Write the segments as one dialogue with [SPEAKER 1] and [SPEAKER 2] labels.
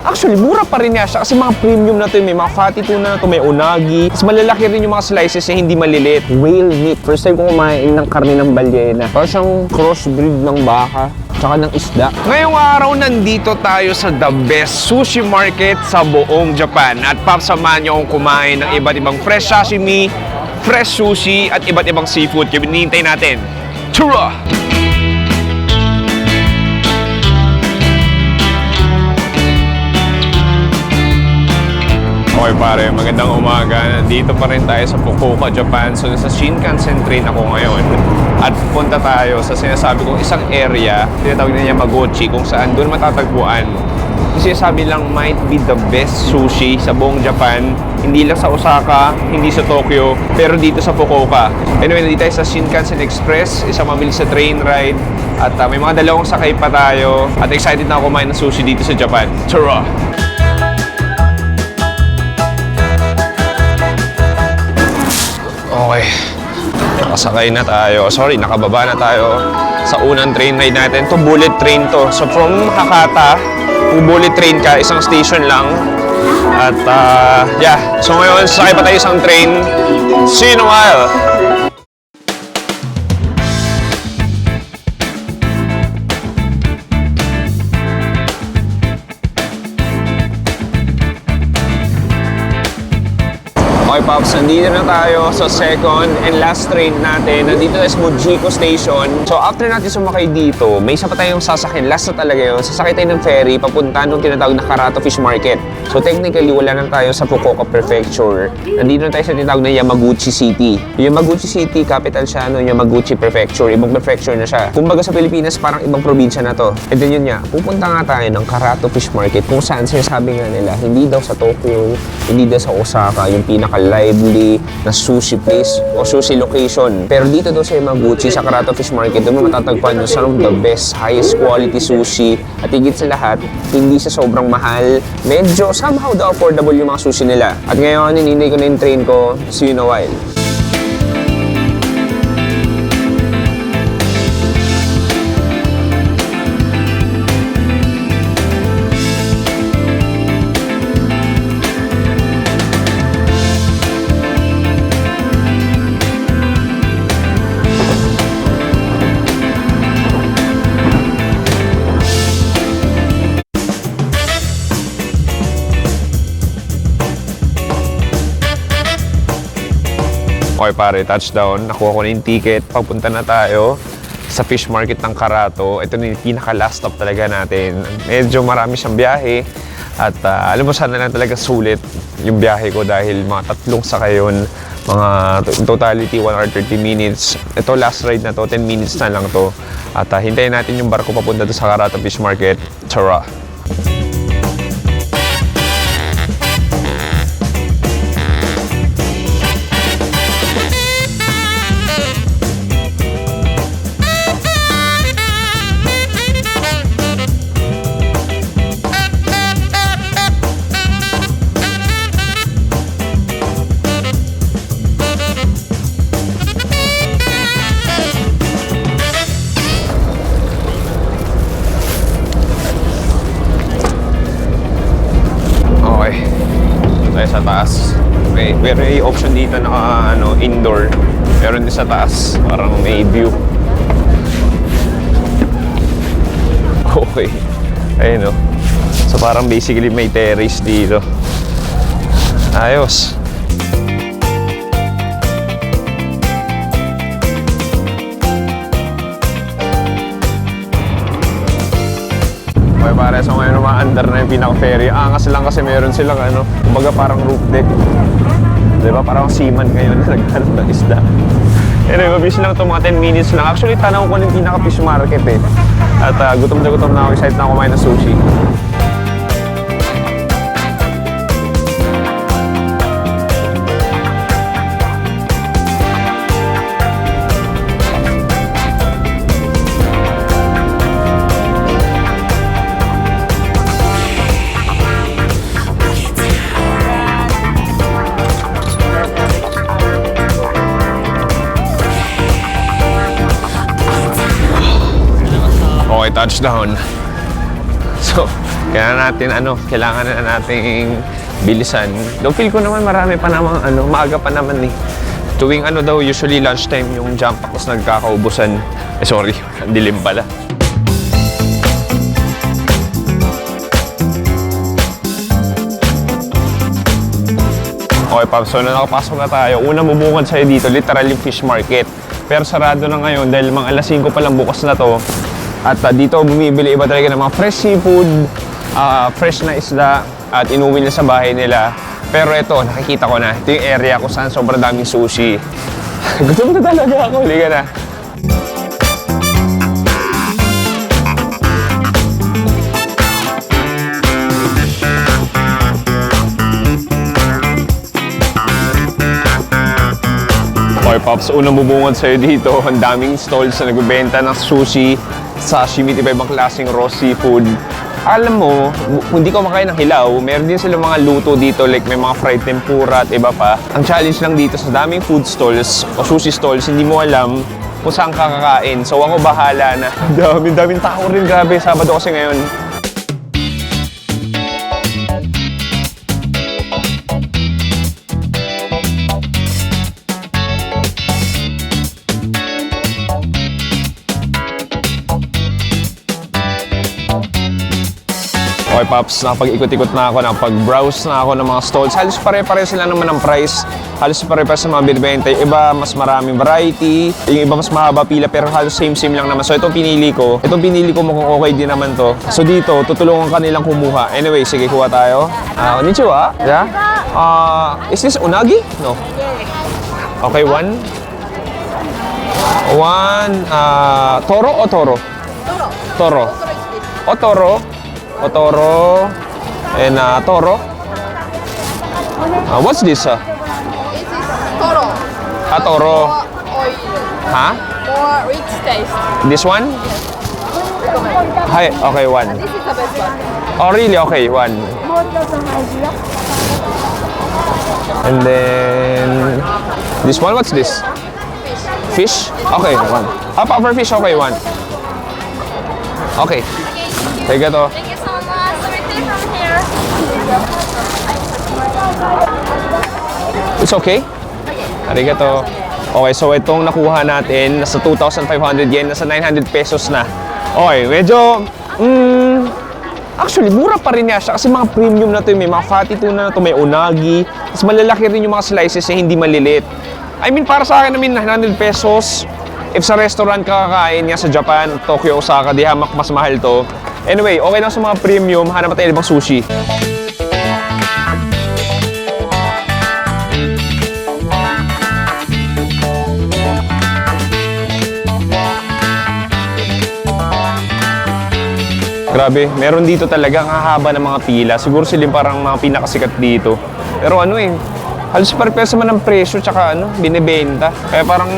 [SPEAKER 1] Actually, mura pa rin niya siya kasi mga premium na to, may mga fatty tuna na to, may unagi. Mas malalaki rin yung mga slices na hindi maliliit. Whale meat. First time ko kumain ng karne ng balyena. Parang siyang crossbreed ng baka tsaka ng isda. Ngayong araw, nandito tayo sa the best sushi market sa buong Japan. At papasamahan niyo akong kumain ng iba't ibang fresh sashimi, fresh sushi, at iba't ibang seafood. Kaya hinihintay natin. Tara! Okay pare, magandang umaga. Nandito pa rin tayo sa Fukuoka, Japan. So nasa Shinkansen train ako ngayon. At punta tayo sa sinasabi kong isang area, tinatawag na niya Magochi, kung saan doon matatagpuan. Kasi sinasabi lang might be the best sushi sa buong Japan. Hindi lang sa Osaka, hindi sa Tokyo, pero dito sa Fukuoka. Anyway, nandito tayo sa Shinkansen Express, isang mabilis sa train ride. At may mga dalawang sakay pa tayo. At excited na ako kumain ng sushi dito sa Japan. Tara! Okay, nakasakay na tayo. Sorry, nakababa na tayo sa unang train ride natin. Ito, bullet train to. So from Hakata, kung bullet train ka, isang station lang. At yeah, so ngayon, sakay pa tayo isang train. See you in a while! Okay, Pops, nandito na tayo sa second and last train natin. Nandito tayo sa Mujiko Station. So, after natin sumakay dito, may isa pa tayong sasakyan. Last na talaga yun. Sasakay tayo ng ferry papunta nung tinatawag na Karato Fish Market. So, technically, wala na tayo sa Fukuoka Prefecture. Nandito na tayo sa tinatawag na Yamaguchi City. Yung Yamaguchi City, capital siya ng Yamaguchi Prefecture. Ibang prefecture na siya. Kumbaga sa Pilipinas, parang ibang probinsya na to. And then yun nga, pupunta nga tayo ng Karato Fish Market kung saan sinasabi nga nila, hindi daw sa Tokyo, hindi daw sa Osaka, yung pinaka-lively na sushi place o sushi location. Pero dito daw sa Yamaguchi, sa Karato Fish Market, doon mo matatagpuan yung some of the best, highest quality sushi. At higit sa lahat, hindi sa sobrang mahal. Medyo somehow daw affordable yung mga sushi nila. At ngayon, hinihintay ko na yung train ko. See you in a while. Okay pare, touchdown. Nakuha ko na yung ticket. Papunta na tayo sa fish market ng Karato. Ito na yung pinaka-last stop talaga natin. Medyo marami siyang biyahe. At alam mo, sana lang talaga sulit yung biyahe ko dahil mga tatlong sakay yun. Mga totality 1 hour 30 minutes. Ito last ride na to, 10 minutes na lang to. At hintayin natin yung barko papunta to sa Karato Fish Market. Tara! Sa taas. May option dito na indoor. Meron din sa taas. Parang may view. Okay. Ayun o. So parang basically may terrace dito. Ayos. Okay pare, so ngayon umaandar na yung pinaka-ferry. Angas lang kasi meron silang kumbaga parang roof deck. Diba? Parang seaman ngayon na naghanap ng isda. Anyway, mabilis lang ito, mga 10 minutes lang. Actually, tanaw ko ng pinaka-fish market eh. At gutom na ako, excited na ako kumain ng sushi. Okay, touchdown. So, Kailangan na nating bilisan. Though feel ko naman marami pa namang maaga pa naman eh. Tuwing daw, usually lunchtime yung jump pack, tapos nagkakaubusan. Sorry, ang dilim pala. Okay, Pops, so nakapasok na tayo. Unang bubungad sa'yo dito, literal yung fish market. Pero sarado na ngayon dahil mga alas 5 pa lang bukas na to. At dito bumibili iba talaga ng mga fresh seafood, fresh na isda, at inuwi nila sa bahay nila. Pero ito, nakikita ko na. Ito yung area kung saan sobrang daming sushi. Gutom na talaga ako. Halika na. Okay, Pops, unang bubungad sa'yo dito. Ang daming stalls na nagbebenta ng sushi, sashimi, iba-ibang klaseng raw seafood. Alam mo, hindi ko makain ng hilaw, meron din sila mga luto dito, like may mga fried tempura at iba pa. Ang challenge lang dito sa daming food stalls o sushi stalls, hindi mo alam kung saan kakakain. So ako bahala na. Daming tao rin, grabe. Sabado kasi ngayon. Okay, Pops, nakapag-ikot-ikot na ako, nakapag-browse na ako ng mga stalls. Halos pare-pare sila naman ng price. Halos pare-pare sa mga binibenta. Yung iba, mas maraming variety. Yung iba, mas mahaba pila, pero halos same-same lang naman. So, itong pinili ko mukhang okay din naman to. So, dito, tutulungan ka nilang kumuha. Anyway, sige, kuha tayo. Konnichiwa. Yeah? Is this unagi? No. Okay, one. Toro o toro? Toro. O toro. Otoro and toro. What's this?
[SPEAKER 2] This is toro.
[SPEAKER 1] Toro.
[SPEAKER 2] More oil.
[SPEAKER 1] Huh?
[SPEAKER 2] More rich taste.
[SPEAKER 1] This one?
[SPEAKER 2] Recommend.
[SPEAKER 1] Hi. Okay, one.
[SPEAKER 2] This is the best one.
[SPEAKER 1] Oh, really? Okay, one. And then this one. What's this?
[SPEAKER 2] Fish.
[SPEAKER 1] Fish? Okay, one. Puffer fish. Okay, one. Okay. Take it off.
[SPEAKER 2] Thank you so much. So we take from here.
[SPEAKER 1] It's okay? Arigato. Okay, so itong nakuha natin, nasa 2,500 yen, nasa 900 pesos na. Okay, medyo, actually, mura pa rin niya siya kasi mga premium na to, may mga fatty tuna na to, may unagi, tapos malalaki rin yung mga slices na hindi malilit. I mean, para sa akin namin, 900 pesos, if sa restaurant ka kakain nga sa Japan, Tokyo, Osaka, di hamak mas mahal to. Anyway, okay lang sa mga premium, hanap tayo ibang sushi. Grabe, meron dito talaga ang hahaba ng mga pila. Siguro sila yung parang mga pinakasikat dito. Pero halos pare-pesa man ang presyo tsaka binibenta. Kaya parang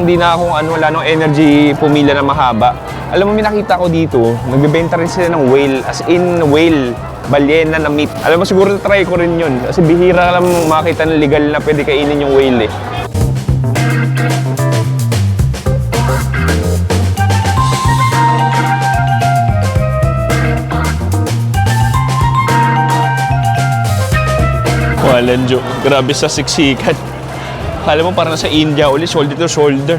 [SPEAKER 1] di na akong wala nang energy pumila na mahaba. Alam mo, may nakita ko dito, nagbebenta rin sila ng whale, as in whale, balyena na meat. Alam mo, siguro try ko rin yun. Kasi bihira lang makita ng legal na pwede kainin yung whale eh. Walang joke. Grabe sa siksikan. Alam mo, parang sa India ulit, shoulder to shoulder.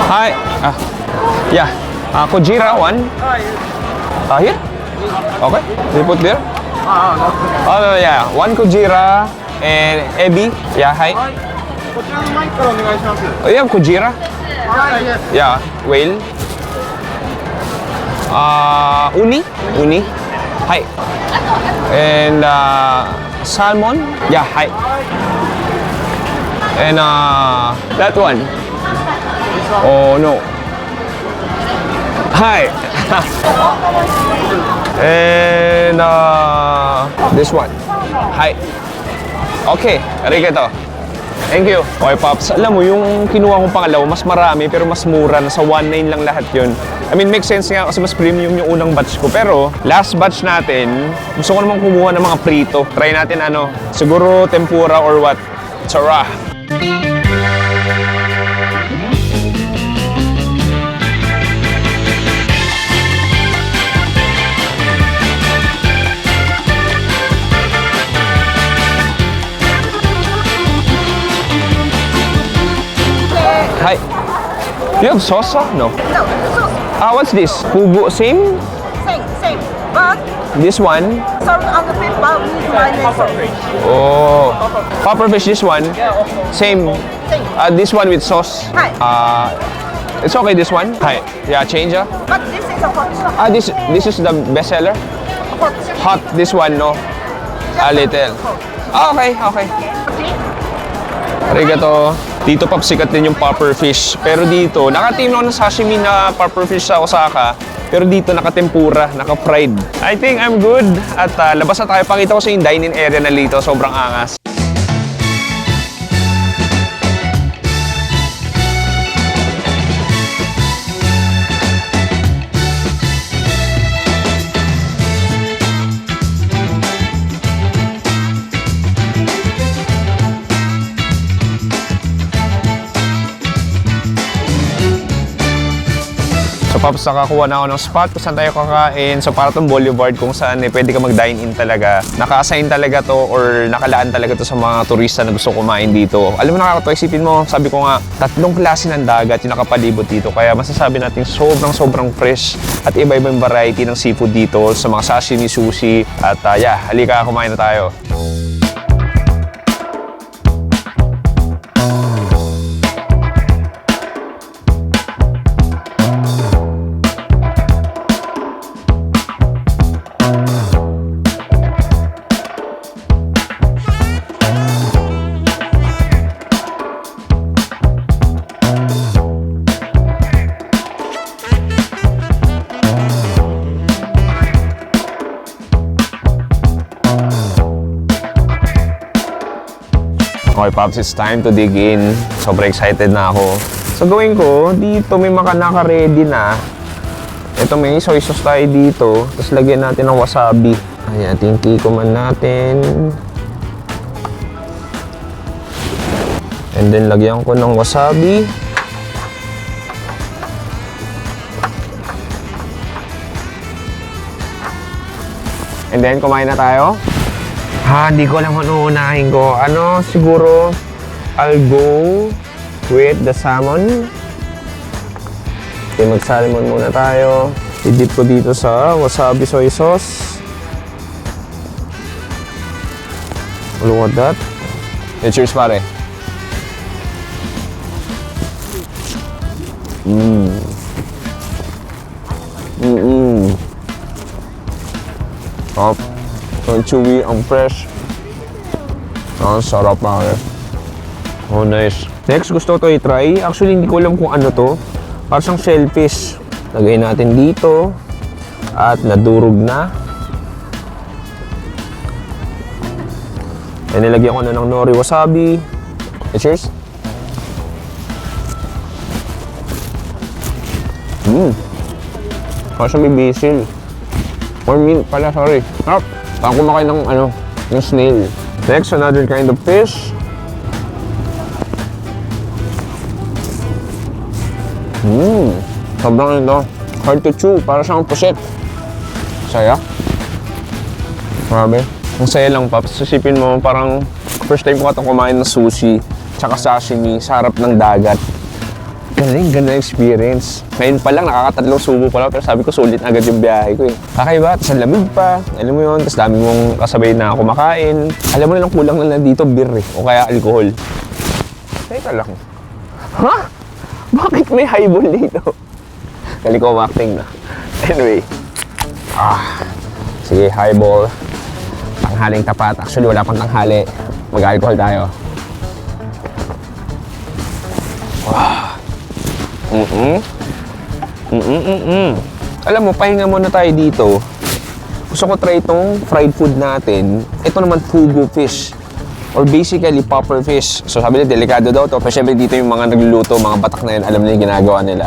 [SPEAKER 1] Hi. Yeah. Kojira, one. Here? Okay. You put there? Oh, yeah. One Kojira and Ebi. Yeah, hi. Oh, you have Kojira? Yeah, whale. Uni. Hi. And salmon. Yeah, hi. And that one. Oh no. Hi. And this one. Hi. Okay, arigato. Thank you. Okay, Pops. Alam mo, yung kinuha kong pangalawa, mas marami pero mas mura. Nasa 1.9 lang lahat yun. I mean, makes sense nga kasi mas premium yung unang batch ko. Pero, last batch natin, gusto ko namang kumuha ng mga prito. Try natin ano, siguro tempura or what. Tsara. Hi. You have sauce? No.
[SPEAKER 3] No, so
[SPEAKER 1] What's this? Fugu, same?
[SPEAKER 3] same. But
[SPEAKER 1] This one?
[SPEAKER 3] some on the paper with mayonnaise.
[SPEAKER 1] Oh. Puffer fish, this one? Same. This one with sauce?
[SPEAKER 3] Hi.
[SPEAKER 1] It's okay, this one? Hi. Yeah, change
[SPEAKER 3] But this is a hot
[SPEAKER 1] This is the best seller?
[SPEAKER 3] hot.
[SPEAKER 1] Hot, this one, no? A little. Okay.
[SPEAKER 3] Okay.
[SPEAKER 1] Arigato. Dito pa sikat din yung puffer fish. Pero dito, nakatim ako ng sashimi na puffer fish sa Osaka. Pero dito nakatempura, naka-fried. I think I'm good. At labas na tayo. Pakita ko sa yung dine-in area na dito. Sobrang angas. So, Pops, nakakuha na ako ng spot kung saan tayo kakain. So, para tong boulevard kung saan pwede ka mag-dine-in talaga. Naka-assign talaga to or nakalaan talaga to sa mga turista na gusto kumain dito. Alam mo, nakakatawa, isipin mo, sabi ko nga, 3 klase ng dagat yung nakapalibot dito. Kaya masasabi natin sobrang fresh at iba-iba yung variety ng seafood dito sa mga sashimi, sushi. At halika, kumain na tayo. Okay, Pops, it's time to dig in. Sobrang excited na ako. So, gawin ko, dito may mga naka-ready na. Ito, may soy sauce tayo dito. Tapos, lagyan natin ng wasabi. Ayan, tingkikuman natin. And then, lagyan ko ng wasabi. And then, kumain na tayo. Hindi ko alam ano unahin ko. Ano, siguro, I'll go with the salmon. Okay, mag-salmon muna tayo. I-dip ko dito sa wasabi soy sauce. Look at that. Cheers, pare. Top. Ang chewy, ang fresh. Ang sarap na rin. Oh, nice. Next, gusto ko i-try. Actually, hindi ko alam kung ano to. Parang siyang shellfish. Lagay natin dito. At nadurog na. And nilagyan ko na ng nori wasabi. Cheers. Parang siyang may basil. Or mint pala, sorry. Sarap. Parang kumakain ng ng snail. Next, another kind of fish. Sobrang hard to chew. Para siyang puset. Saya. Grabe. Ang saya lang, Pops. Isipin mo, parang first time ko katong kumain ng sushi tsaka sashimi sa harap ng dagat. Ganda experience. Ngayon pa lang, nakakatatlong subo pa lang, pero sabi ko sulit agad yung biyahe ko eh. Kakaiba, tapos ang lamig pa, alam mo yun, tapos dami mong kasabay na kumakain. Alam mo na lang kulang na dito, beer eh, o kaya alcohol. Teka lang. Ha? Bakit may highball dito? Kali ko acting na. Anyway. Sige, highball. Tanghaling tapat. Actually, wala pang tanghali. Mag-alcohol tayo. Alam mo, pahinga muna tayo dito. Gusto ko try itong fried food natin. Ito naman fugu fish. or basically popper fish. So sabi nila, delikado daw to. Pero syempre dito yung mga nagluluto, mga batak na yun, alam nila yung ginagawa nila.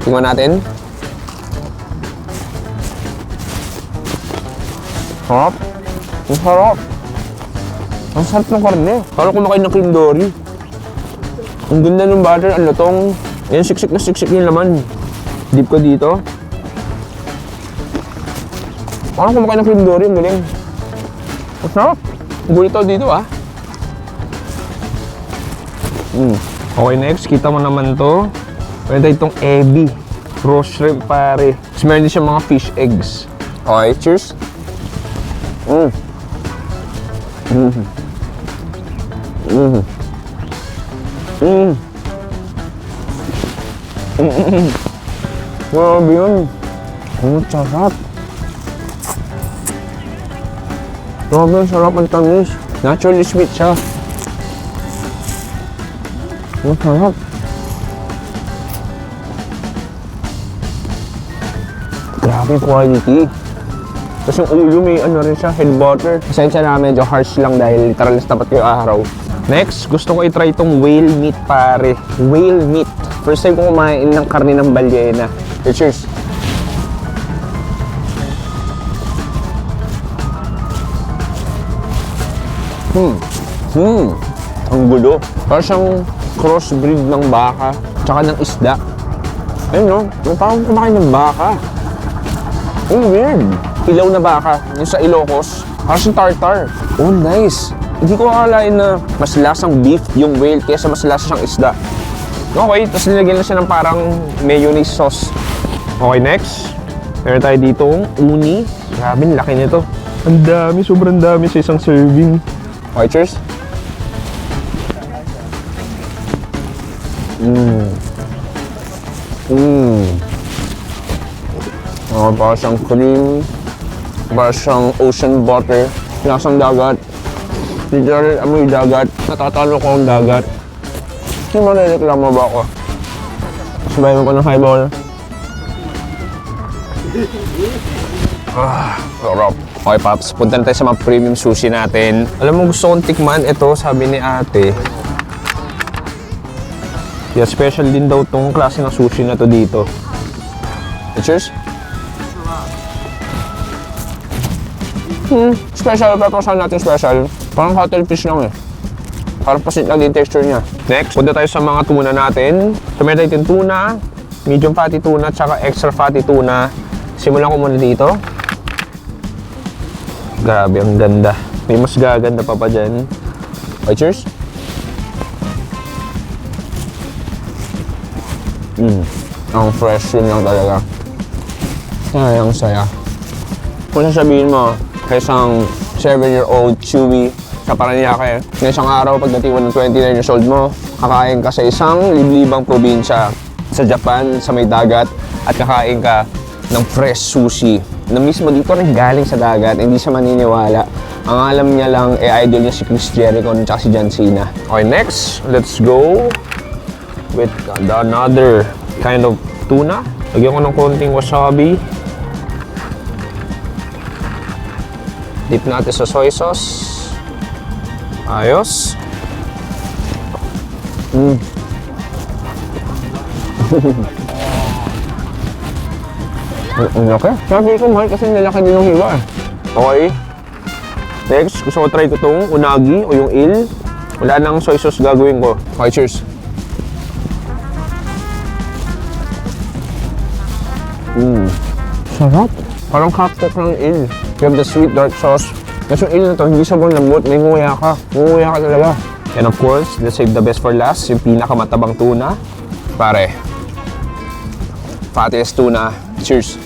[SPEAKER 1] Tingnan natin. Sarap. Ang sarap. Ang sarap ng karne. Parang kumakain ng cream dory. Ang ganda ng butter, ang lutong. Ayan, siksik na siksik yung laman. Dip ko dito. Parang kumakain ng cream dory, ang galing. Ang sarap. Gulit ako dito ah. Okay, next, kita mo naman to. Meron tayo itong ebi. Raw shrimp pare. Tapos meron din siya mga fish eggs. Okay, cheers. Grabe yun. Ang sarap. Grabe, ang sarap ang tamis. Naturally sweet siya. Ang sarap. Grabe quality. Tapos yung ulo may ano rin siya, head butter. Pasensya na, medyo harsh lang dahil literal na tapat yung araw. Next, gusto ko i-try itong whale meat pare. Whale meat. First time ko kumain ng karne ng balyena. Okay, cheers. Ang gulo. Parang siyang crossbreed ng baka, tsaka ng isda. Ayun no, yung parang kumakain ng baka. Weird. Ilaw na baka, yung sa Ilocos. Parang siyang tartar. Oh, nice. Hindi ko akalain na mas lasang beef yung whale kaysa mas lasa siyang isda. Okay, tapos nilagyan na siya ng parang mayonnaise sauce. Okay, next. Meron tayo ditong uni. Grabe, laki nito. Ang dami, sobrang dami sa isang serving. Okay, cheers. Parang siyang cream. Parang siyang ocean butter. Lasang dagat. Literal, amoy dagat. Natatalo ko ang dagat. Hindi mo nalireklamo ba ako? Sabayan ko ng highball. Sarap. Okay, Paps. Punta na tayo sa mga premium sushi natin. Alam mo, gusto kong tikman. Ito, sabi ni ate. Yeah, special din daw tong klase ng sushi na to dito. Cheers. Special. Papasahan natin special. Parang cuttlefish lang eh. Parang pasit lang din texture niya. Next, punta tayo sa mga tuna natin. So, meron tayo tuna, medium fatty tuna, tsaka extra fatty tuna. Simulan ko muna dito. Grabe, ang ganda. May mas gaganda pa dyan. Okay, cheers. Ang fresh yun lang talaga. Ay, ang saya. Kung sasabihin mo, isang 7-year-old chewy sa Paranaque, na isang araw pagdating mo ng 29 years old mo, kakain ka sa isang liblibang probinsya sa Japan, sa may dagat, at kakain ka ng fresh sushi na mismo dito rin galing sa dagat, hindi siya maniniwala. Ang alam niya lang, idol niya si Chris Jericho at si John Cena. Okay, next, let's go with another kind of tuna. Lagyan ko ng konting wasabi. Dip natin sa soy sauce. Ayos. Ang laki. Sabi ko mahal kasi nalaki din yung hiwa. Okay. Next, gusto ko try ko itong unagi o yung eel. Wala nang soy sauce gagawin ko. Okay, cheers. Sarap. Parang half-cook ng eel. You have the sweet dark sauce. Kasi yung eel na to, hindi sobrang lambot. May nguya ka. Nguya ka talaga. And of course, let's save the best for last. Yung pinakamatabang tuna. Pare. Fattiest tuna. Cheers.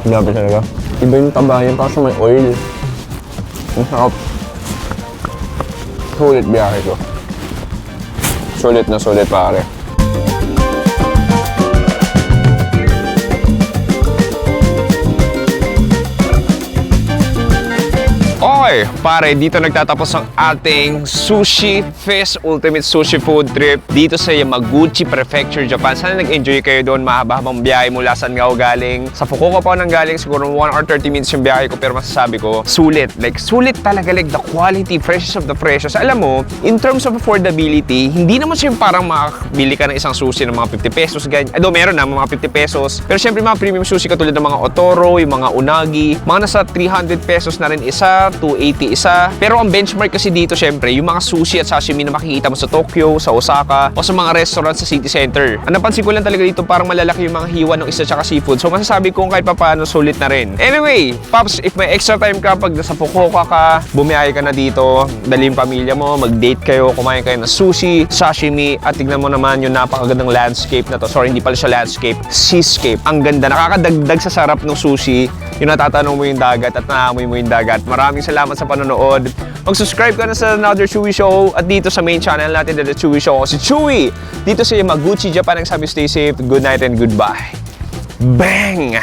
[SPEAKER 1] Grabe talaga. Iba yung taba yan. Parang may oil. Ang sarap. Sulit biyahe ko. Sulit na sulit pare. Okay, Okay, pare, dito nagtatapos ang ating Sushi Fest Ultimate Sushi Food Trip dito sa Yamaguchi Prefecture, Japan. Sana nag-enjoy kayo doon. Mahaba-habang biyahe mula saan nga ako galing. Sa Fukuoka pa ako nang galing, siguro 1 hour 30 minutes yung biyahe ko, pero masasabi ko, sulit. Like, sulit talaga. Like, the quality, freshest of the freshest. Alam mo, in terms of affordability, hindi naman siya yung parang makabili ka ng isang sushi ng mga 50 pesos, ganyan. Meron na, mga 50 pesos. Pero syempre, mga premium sushi katulad ng mga Otoro, yung mga Unagi, mga nasa 300 pesos na rin isa, 280 isa. Pero ang benchmark kasi dito, syempre, yung mga sushi at sashimi na makikita mo sa Tokyo, sa Osaka, o sa mga restaurant sa city center. Ang napansin ko lang talaga dito, parang malalaki yung mga hiwa ng isa tsaka seafood. So, masasabi kong kahit papaano, sulit na rin. Anyway, Pops, if may extra time ka, pag nasa Fukuoka ka, bumiyahe ka na dito, dali yung pamilya mo, mag-date kayo, kumain kayo ng sushi, sashimi, at tignan mo naman yung napakagandang landscape na to. Sorry, hindi pala siya landscape, seascape. Ang ganda, nakakadagdag sa sarap ng sushi. Yung natatanong mo yung dagat at naamoy mo yung dagat. Maraming salamat sa panonood. Mag-subscribe ka na sa Another Chewy Show at dito sa main channel natin, The Chewy Show. Ako si Chewy! Dito sa Yamaguchi, Japan. Nagsabi, stay safe, good night and goodbye. Bang!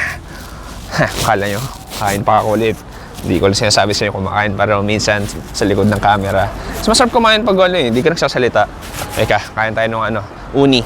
[SPEAKER 1] Akala nyo, kain pa ako ulit. Hindi ko lang sinasabi sa inyo kumakain para minsan sa likod ng camera. Mas masarap kumain pag hindi ka nagsasalita. Eka, kain tayo ng uni.